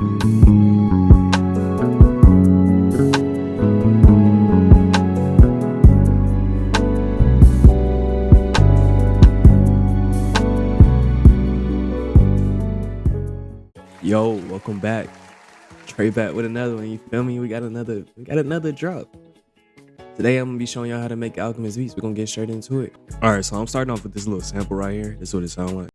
Yo, welcome back. Trey back with another one. You feel me? We got another drop. Today I'm gonna be showing y'all how to make alchemist beats. We're gonna get straight into it. Alright, so I'm starting off with this little sample right here. This is what it sounds like.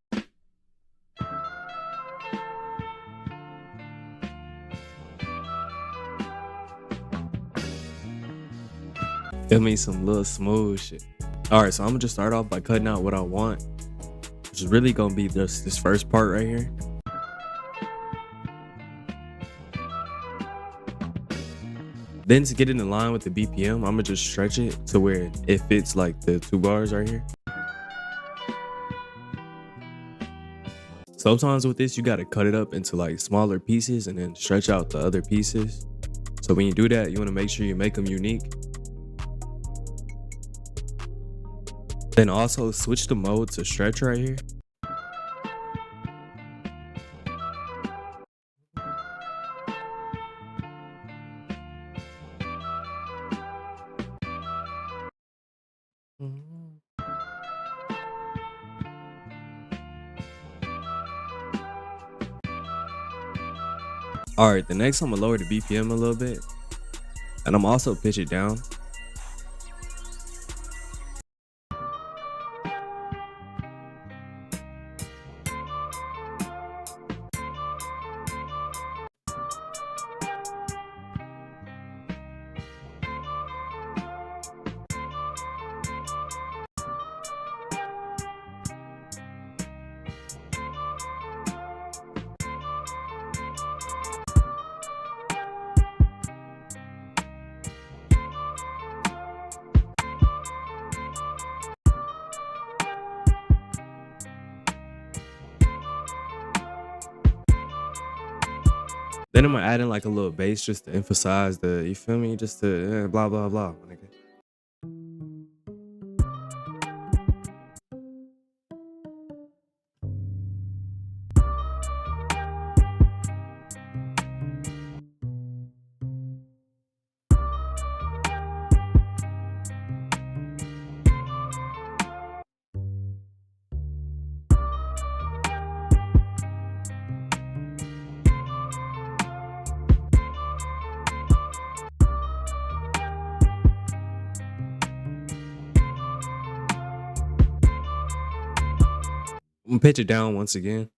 Feel me? Some little smooth shit. Alright, so I'm gonna just start off by cutting out what I want, which is really gonna be this first part right here. Then to get it in line with the BPM, I'm gonna just stretch it to where it fits like the 2 bars right here. Sometimes with this, you gotta cut it up into like smaller pieces and then stretch out the other pieces. So when you do that, you wanna make sure you make them unique. Then also switch the mode to stretch right here. All right, the next I'm gonna lower the BPM a little bit, and I'm also pitch it down. Then I'm gonna add in like a little bass just to emphasize the, you feel me? Just to blah, blah, blah, my nigga. I'm gonna pitch it down once again.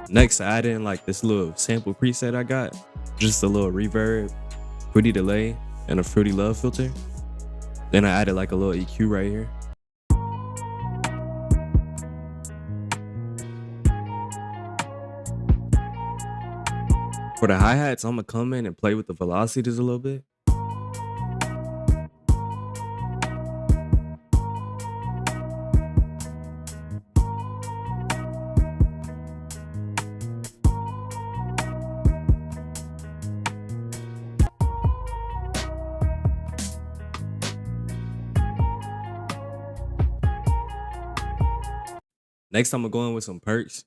Next, I add in like this little sample preset I got, just a little reverb, fruity delay, and a fruity love filter. Then I added like a little EQ right here. For the hi-hats, I'm gonna come in and play with the velocities a little bit. Next, I'm gonna go in with some perks.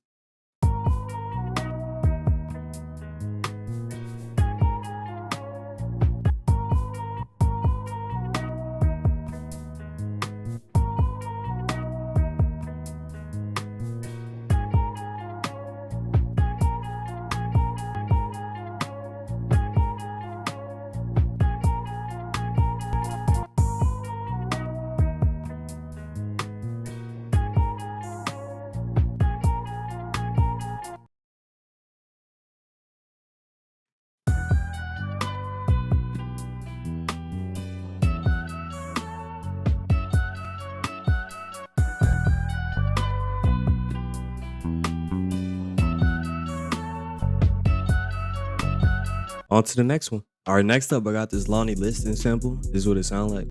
On to the next one. All right, next up, I got this Lonnie Liston sample. This is what it sounds like.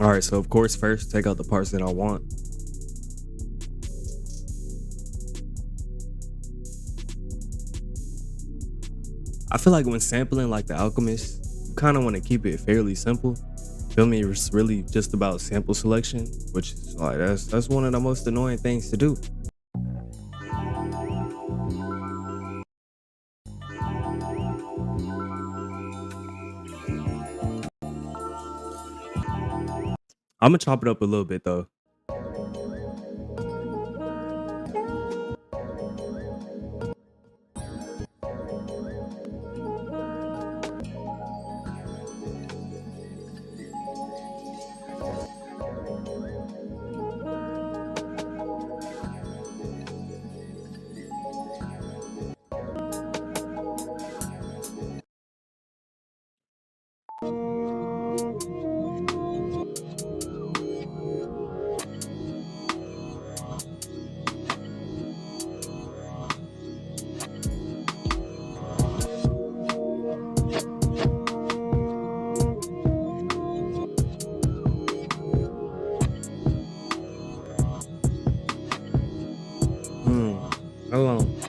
All right, so of course, first take out the parts that I want. I feel like when sampling like the alchemist, you kind of want to keep it fairly simple. Feel me? It's really just about sample selection, which is like that's one of the most annoying things to do. I'm gonna chop it up a little bit though. Hmm. Hold on.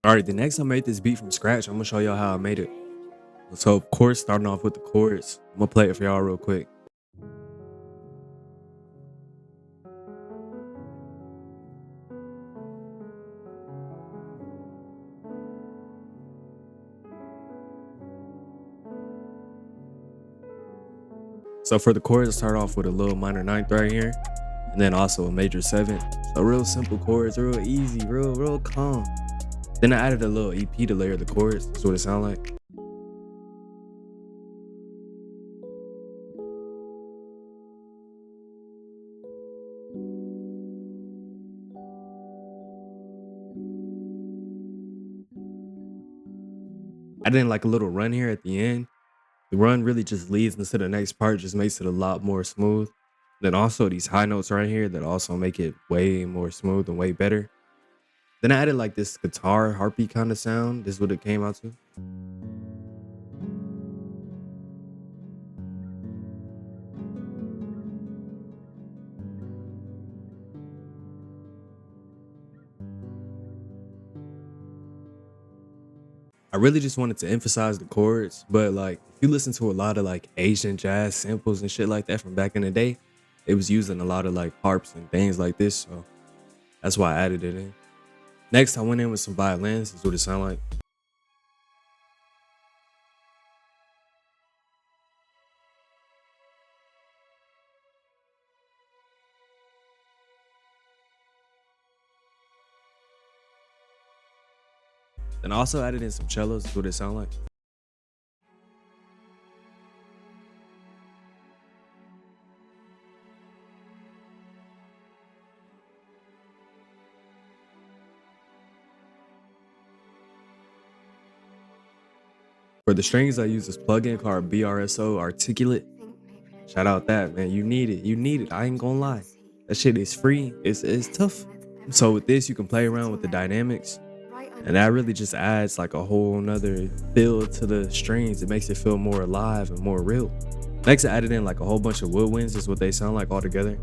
All right, the next I made this beat from scratch. I'm gonna show y'all how I made it. So of course, starting off with the chords, I'm gonna play it for y'all real quick. So for the chords, I start off with a little minor ninth right here, and then also a major seventh. So real simple chords, real easy, real calm. Then I added a little EP to layer the chords. That's what it sound like. I did like a little run here at the end. The run really just leads into the next part, just makes it a lot more smooth. Then also these high notes right here that also make it way more smooth and way better. Then I added like this guitar harpy kind of sound. This is what it came out to. I really just wanted to emphasize the chords, but like if you listen to a lot of like Asian jazz samples and shit like that from back in the day, it was using a lot of like harps and things like this. So that's why I added it in. Next, I went in with some violins. That's what it sounded like. Then I also added in some cellos. That's what it sounded like. For the strings, I use this plugin called BRSO Articulate. Shout out that, man. You need it. You need it. I ain't gonna lie. That shit is free. It's tough. So with this, you can play around with the dynamics. And that really just adds like a whole nother feel to the strings. It makes it feel more alive and more real. Next, I added in like a whole bunch of woodwinds, is what they sound like all together.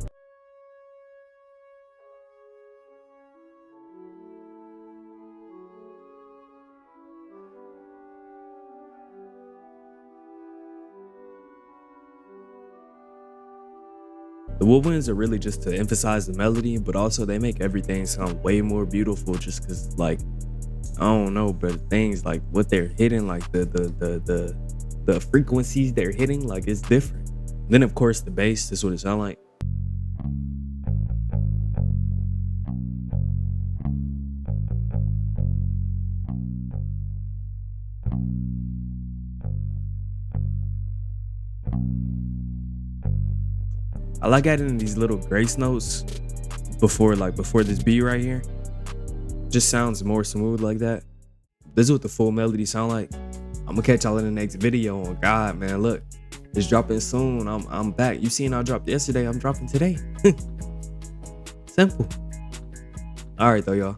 The woodwinds are really just to emphasize the melody, but also they make everything sound way more beautiful just because like I don't know, but things like what they're hitting, like the frequencies they're hitting, like it's different. Then of course the bass is what it sound like. I like adding these little grace notes before this beat right here. Just sounds more smooth like that. This is what the full melody sound like. I'm gonna catch y'all in the next video. On God, man, look, it's dropping soon. I'm back. You seen I dropped yesterday, I'm dropping today. Simple. All right though, y'all.